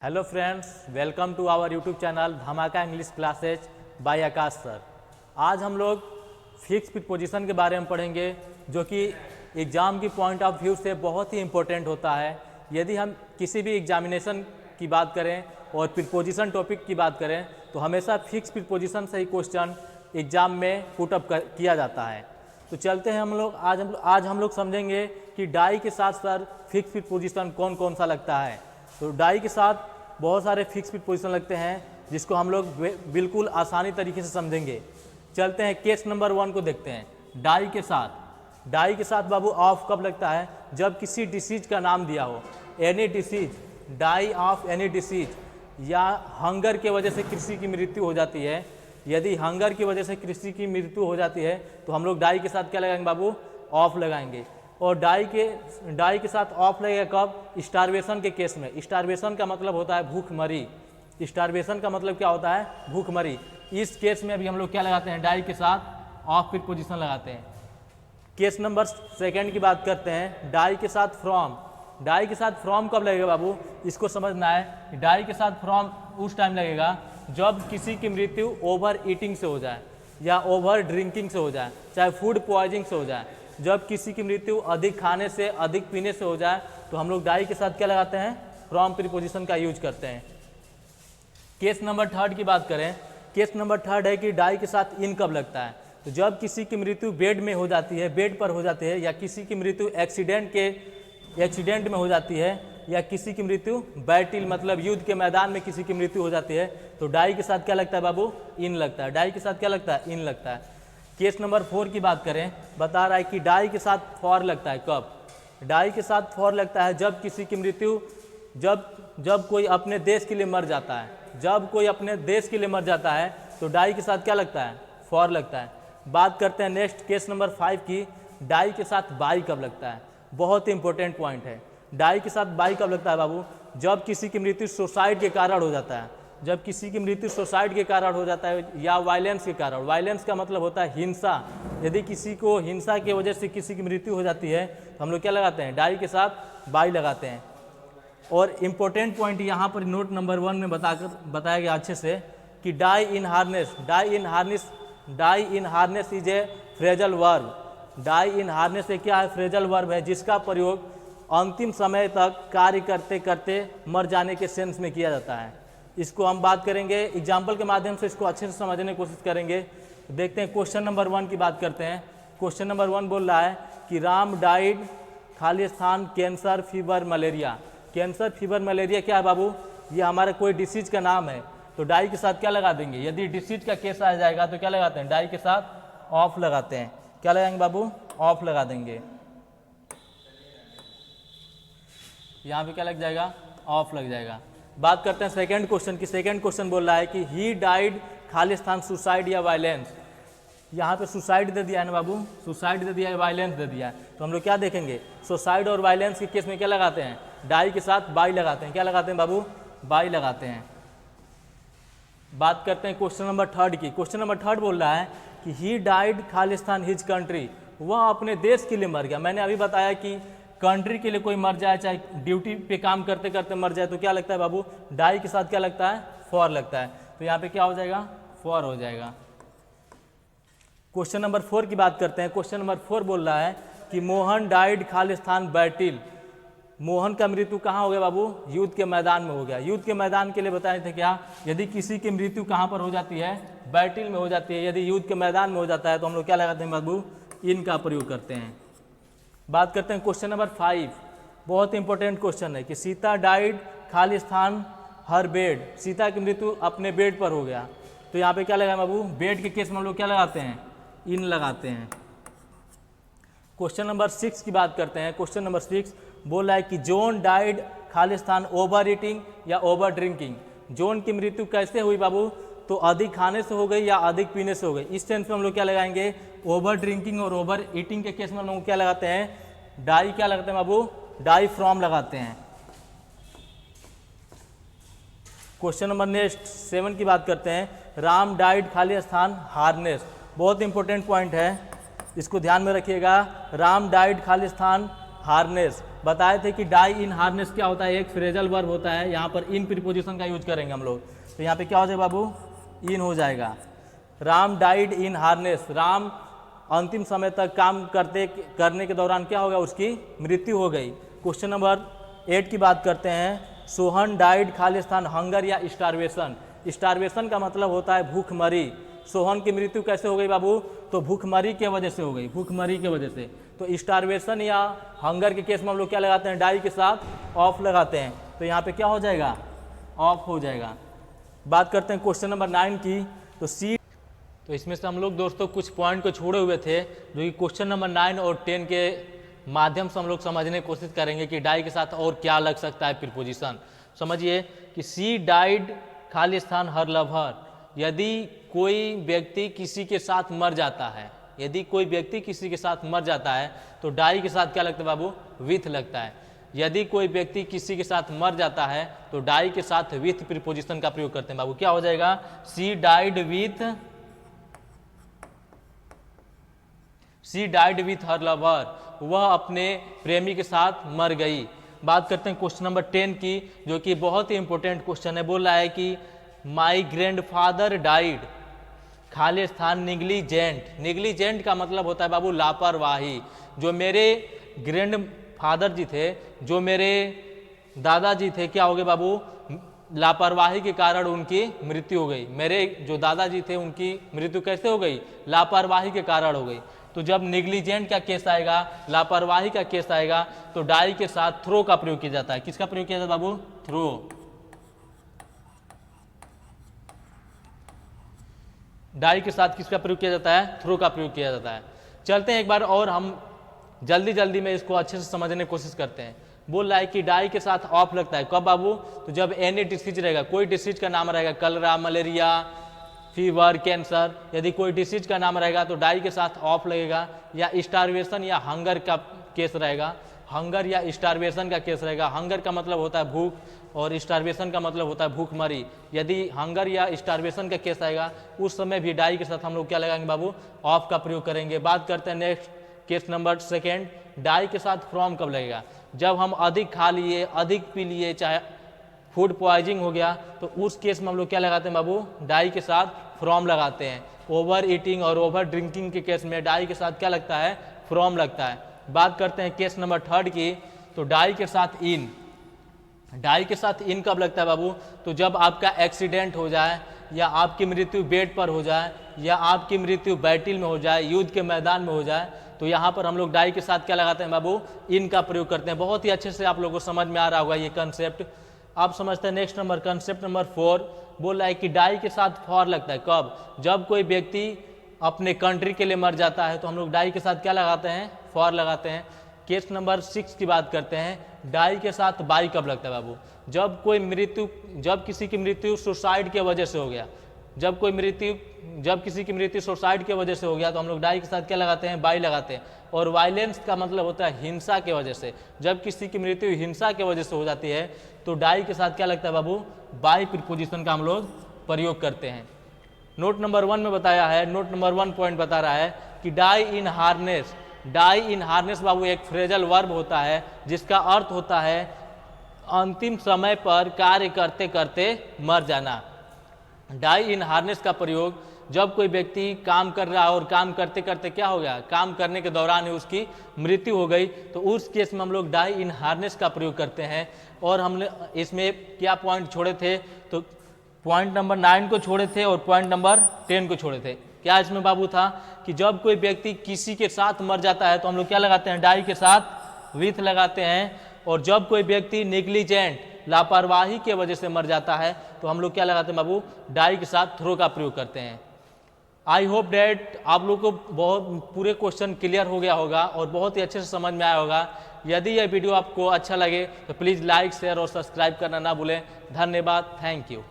Hello friends, welcome to our YouTube channel Dhamaka English classes by Akash sir. आज हम लोग fix preposition के बारे में पढ़ेंगे, जो कि एग्ज़ाम की पॉइंट ऑफ व्यू से बहुत ही इम्पोर्टेंट होता है। यदि हम किसी भी एग्जामिनेशन की बात करें और प्रीपोजिशन टॉपिक की बात करें तो हमेशा फिक्स प्रीपोजिशन से ही क्वेश्चन एग्ज़ाम में पुट अप किया जाता है। तो चलते हैं हम लोग आज हम लोग समझेंगे कि डाई के साथ सर फिक्स प्रीपोजिशन कौन कौन सा लगता है। तो डाई के साथ बहुत सारे फिक्स प्रीपोजिशन लगते हैं, जिसको हम लोग बिल्कुल आसानी तरीके से समझेंगे। चलते हैं केस नंबर 1 को देखते हैं। डाई के साथ बाबू ऑफ कब लगता है? जब किसी डिसीज का नाम दिया हो, any disease, die of any disease, या हंगर के वजह से किसी की मृत्यु हो जाती है। यदि हंगर की वजह से किसी की मृत्यु हो जाती है तो हम लोग डाई के साथ क्या लगाएंगे बाबू? ऑफ लगाएंगे। और डाई के साथ ऑफ लगेगा कब? स्टारवेशन के केस में। स्टारवेशन का मतलब होता है भूखमरी। स्टारवेशन का मतलब क्या होता है? भूखमरी। इस केस में अभी हम लोग क्या लगाते हैं? डाई के साथ ऑफ प्रीपोजिशन लगाते हैं। केस नंबर 2 की बात करते हैं। डाई के साथ फ्रॉम। डाई के साथ फ्रॉम कब लगेगा बाबू? इसको समझना है। डाई के साथ फ्रॉम उस टाइम लगेगा जब किसी की मृत्यु ओवर ईटिंग से हो जाए या ओवर ड्रिंकिंग से हो जाए, चाहे फूड पॉइजनिंग से हो जाए। जब किसी की मृत्यु अधिक खाने से, अधिक पीने से हो जाए तो हम लोग डाई के साथ क्या लगाते हैं? फ्रॉम प्रीपोजिशन का यूज करते हैं। केस नंबर 3 की बात करें। केस नंबर 3 है कि डाई के साथ इन कब लगता है? तो जब किसी की मृत्यु बेड में हो जाती है, बेड पर हो जाती है, या किसी की मृत्यु एक्सीडेंट में हो जाती है, या किसी की मृत्यु बैटल मतलब युद्ध के मैदान में किसी की मृत्यु हो जाती है, तो डाई के साथ क्या लगता है बाबू? इन लगता है। डाई के साथ क्या लगता है? इन लगता है। केस नंबर 4 की बात करें, बता रहा है कि डाई के साथ फॉर लगता है कब? डाई के साथ फॉर लगता है जब किसी की मृत्यु जब कोई अपने देश के लिए मर जाता है। जब कोई अपने देश के लिए मर जाता है तो डाई के साथ क्या लगता है? फॉर लगता है। बात करते हैं नेक्स्ट केस नंबर 5 की। डाई के साथ बाई कब लगता है? बहुत ही इंपॉर्टेंट पॉइंट है। डाई के साथ बाई कब लगता है बाबू? जब किसी की मृत्यु सुसाइड के कारण हो जाता है। जब किसी की मृत्यु सुसाइड के कारण हो जाता है या वायलेंस के कारण। वायलेंस का मतलब होता है हिंसा। यदि किसी को हिंसा की वजह से किसी की मृत्यु हो जाती है तो हम लोग क्या लगाते हैं? डाई के साथ बाई लगाते हैं। और इम्पोर्टेंट पॉइंट यहाँ पर नोट नंबर 1 में बताया गया अच्छे से कि die in harness is a phrasal verb. Die in harness क्या है? फ्रेजल वर्ब है, जिसका प्रयोग अंतिम समय तक कार्य करते करते मर जाने के सेंस में किया जाता है। इसको हम बात करेंगे एग्जाम्पल के माध्यम से, इसको अच्छे से समझने की कोशिश करेंगे। देखते हैं क्वेश्चन नंबर 1 की बात करते हैं। क्वेश्चन नंबर 1 बोल रहा है कि Ram died Khalistan cancer fever malaria. Cancer fever malaria क्या है बाबू? ये हमारा कोई डिसीज का नाम है, तो डाई के साथ क्या लगा देंगे? यदि डिसीज का केस आ जाएगा तो क्या लगाते हैं? डाई के साथ ऑफ लगाते हैं। क्या लगाएंगे बाबू? ऑफ लगा देंगे। यहाँ पे क्या लग जाएगा? ऑफ लग जाएगा। बात करते हैं सेकंड क्वेश्चन की। सेकंड क्वेश्चन बोल रहा है कि ही डाइड खालिस्तान सुसाइड या वायलेंस। यहाँ पे सुसाइड दे दिया है ना बाबू? सुसाइड दे दिया है, वायलेंस दे दिया है, तो हम लोग क्या देखेंगे? सुसाइड और वायलेंस के केस में क्या लगाते हैं? डाई के साथ बाई लगाते हैं। क्या लगाते हैं बाबू? बाई लगाते हैं। बात करते हैं क्वेश्चन नंबर 3 की। क्वेश्चन नंबर 3 बोल रहा है कि he died Khalistan his country. वह अपने देश के लिए मर गया। मैंने अभी बताया कि कंट्री के लिए कोई मर जाए, चाहे ड्यूटी पे काम करते करते मर जाए, तो क्या लगता है बाबू? डाई के साथ क्या लगता है? फॉर लगता है। तो यहाँ पे क्या हो जाएगा? फॉर हो जाएगा। क्वेश्चन नंबर 4 की बात करते हैं। क्वेश्चन नंबर 4 बोल रहा है कि मोहन डाइड खालिस्तान बैटल। मोहन का मृत्यु कहाँ हो गया बाबू? युद्ध के मैदान में हो गया। युद्ध के मैदान के लिए बताए थे क्या? यदि किसी की मृत्यु कहाँ पर हो जाती है? बैटल में हो जाती है। यदि युद्ध के मैदान में हो जाता है तो हम लोग क्या लगाते हैं बाबू? इन का प्रयोग करते हैं। बात करते हैं क्वेश्चन नंबर 5। बहुत इंपॉर्टेंट क्वेश्चन है कि सीता डाइड खालिस्तान हर बेड। सीता की मृत्यु अपने बेड पर हो गया, तो यहाँ पे क्या लगाए बाबू? बेड के केस में हम लोग क्या लगाते हैं? इन लगाते हैं। क्वेश्चन नंबर 6 की बात करते हैं। क्वेश्चन नंबर 6 बोल रहा है कि John died Khalistan over eating या ओवर ड्रिंकिंग। जॉन की मृत्यु कैसे हुई बाबू? तो अधिक खाने से हो गई या अधिक पीने से हो गई। इस सेंस में हम लोग क्या लगाएंगे? ओवर ड्रिंकिंग और ओवर ईटिंग के केस में हम लोग क्या लगाते हैं? डाई क्या लगाते हैं बाबू? डाई फ्रॉम लगाते हैं। क्वेश्चन नंबर नेक्स्ट 7 की बात करते हैं। Ram died Khalistan harness. बहुत इंपॉर्टेंट पॉइंट है, इसको ध्यान में रखिएगा। Ram died Khalistan harness. बताए थे कि डाई इन हार्नेस क्या होता है, एक फ्रेजल वर्ब होता है। यहाँ पर इन प्रीपोजिशन का यूज करेंगे हम लोग, तो यहाँ पे क्या हो जाएगा बाबू, इन हो जाएगा। Ram died in harness, Ram अंतिम समय तक काम करने के दौरान क्या होगा, उसकी मृत्यु हो गई। क्वेश्चन नंबर 8 की बात करते हैं। सोहन डाइड खालिस्तान हंगर या स्टारवेशन। स्टारवेशन का मतलब होता है भूखमरी। सोहन की मृत्यु कैसे हो गई बाबू, तो भूखमरी के वजह से हो गई, भूखमरी के वजह से। तो स्टारवेशन या हंगर के केस में हम लोग क्या लगाते हैं, डाई के साथ ऑफ लगाते हैं, तो यहाँ पे क्या हो जाएगा, ऑफ हो जाएगा। बात करते हैं क्वेश्चन नंबर 9 की। तो सी, तो इसमें से हम लोग दोस्तों कुछ पॉइंट को छोड़े हुए थे, जो कि क्वेश्चन नंबर 9 और 10 के माध्यम से हम लोग समझने की कोशिश करेंगे कि डाई के साथ और क्या लग सकता है प्रीपोजिशन। समझिए कि she died Khalistan her lover. यदि कोई व्यक्ति किसी के साथ मर जाता है, यदि कोई व्यक्ति किसी के साथ मर जाता है तो डाई के साथ क्या लगता है बाबू, विथ लगता है। यदि कोई व्यक्ति किसी के साथ मर जाता है तो डाई के साथ विथ प्रीपोजिशन का प्रयोग करते हैं बाबू। क्या हो जाएगा, she died with her lover, वह अपने प्रेमी के साथ मर गई। बात करते हैं क्वेश्चन नंबर 10 की, जो कि बहुत ही इंपॉर्टेंट क्वेश्चन है। बोल रहा है कि माई ग्रैंडफादर डाइड खालिस्तान निग्लिजेंट। निग्लिजेंट का मतलब होता है बाबू लापरवाही। जो मेरे ग्रैंड फादर जी थे, जो मेरे दादाजी थे, क्या हो गए बाबू, लापरवाही के कारण उनकी मृत्यु हो गई। मेरे जो दादाजी थे उनकी मृत्यु कैसे हो गई, लापरवाही के कारण हो गई। तो जब निग्लिजेंट का केस आएगा, लापरवाही का केस आएगा, तो डाई के साथ थ्रो का प्रयोग किया जाता है। किसका प्रयोग किया जाता है बाबू, थ्रो। डाई के साथ किसका प्रयोग किया जाता है, थ्रो का प्रयोग किया जाता है। चलते हैं एक बार और हम जल्दी में इसको अच्छे से समझने की कोशिश करते हैं। बोल रहा है कि डाई के साथ ऑफ लगता है, कब बाबू, तो जब एनी डिसीज रहेगा, कोई डिसीज का नाम रहेगा, कलरा, मलेरिया, फीवर, कैंसर, यदि कोई डिसीज का नाम रहेगा तो डाई के साथ ऑफ लगेगा। या स्टारवेशन या हंगर का केस रहेगा, हंगर या स्टारवेशन का केस रहेगा। हंगर का मतलब होता है भूख और स्टारवेशन का मतलब होता है भूखमरी। यदि हंगर या स्टारवेशन का केस आएगा उस समय भी डाई के साथ हम लोग क्या लगाएंगे बाबू, ऑफ का प्रयोग करेंगे। बात करते हैं नेक्स्ट केस नंबर 2, डाई के साथ फ्रॉम कब लगेगा, जब हम अधिक खा लिए, अधिक पी लिए, चाहे फूड पॉइजनिंग हो गया, तो उस केस में हम लोग क्या लगाते हैं बाबू, डाई के साथ फ्रॉम लगाते हैं। ओवर ईटिंग और ओवर ड्रिंकिंग के केस में डाई के साथ क्या लगता है, फ्रॉम लगता है। बात करते हैं केस नंबर 3 की, तो डाई के साथ इन। डाई के साथ इन कब लगता है बाबू, तो जब आपका एक्सीडेंट हो जाए, या आपकी मृत्यु बेड पर हो जाए, या आपकी मृत्यु बैटल में हो जाए, युद्ध के मैदान में हो जाए, तो यहाँ पर हम लोग डाई के साथ क्या लगाते हैं बाबू, इन का प्रयोग करते हैं। बहुत ही अच्छे से आप लोगों को समझ में आ रहा होगा ये कंसेप्ट। आप समझते हैं नेक्स्ट नंबर, कंसेप्ट नंबर 4 बोल रहा है कि डाई के साथ फॉर लगता है, कब, जब कोई व्यक्ति अपने कंट्री के लिए मर जाता है तो हम लोग डाई के साथ क्या लगाते हैं, फॉर लगाते हैं। केस नंबर 6 की बात करते हैं, डाई के साथ बाई कब लगता है बाबू, जब किसी की मृत्यु सुसाइड के वजह से हो गया, जब किसी की मृत्यु सुसाइड के वजह से हो गया तो हम लोग डाई के साथ क्या लगाते हैं, बाई लगाते हैं। और वायलेंस का मतलब होता है हिंसा के वजह से, जब किसी की मृत्यु हिंसा के वजह से हो जाती है तो डाई के साथ क्या लगता है बाबू, बाई प्रीपोजिशन का हम लोग प्रयोग करते हैं। नोट नंबर 1 में बताया है, नोट नंबर 1 पॉइंट बता रहा है कि die in harness. Die in harness बाबू एक फ्रेजल वर्ब होता है जिसका अर्थ होता है अंतिम समय पर कार्य करते करते मर जाना। डाई इन हार्नेस का प्रयोग जब कोई व्यक्ति काम कर रहा है और काम करते करते क्या हो गया, काम करने के दौरान ही उसकी मृत्यु हो गई, तो उस केस में हम लोग डाई इन हार्नेस का प्रयोग करते हैं। और हमने इसमें क्या पॉइंट छोड़े थे, तो पॉइंट नंबर 9 को छोड़े थे और पॉइंट नंबर 10 को छोड़े थे। क्या इसमें बाबू था कि जब कोई व्यक्ति किसी के साथ मर जाता है तो हम लोग क्या लगाते हैं, डाई के साथ विथ लगाते हैं। और जब कोई व्यक्ति नेग्लिजेंट, लापरवाही के वजह से मर जाता है तो हम लोग क्या लगाते हैं बाबू, डाई के साथ थ्रो का प्रयोग करते हैं। आई होप डैट आप लोग को बहुत पूरे क्वेश्चन क्लियर हो गया होगा और बहुत ही अच्छे से समझ में आया होगा। यदि यह वीडियो आपको अच्छा लगे तो प्लीज़ लाइक, शेयर और सब्सक्राइब करना ना भूलें। धन्यवाद, थैंक यू।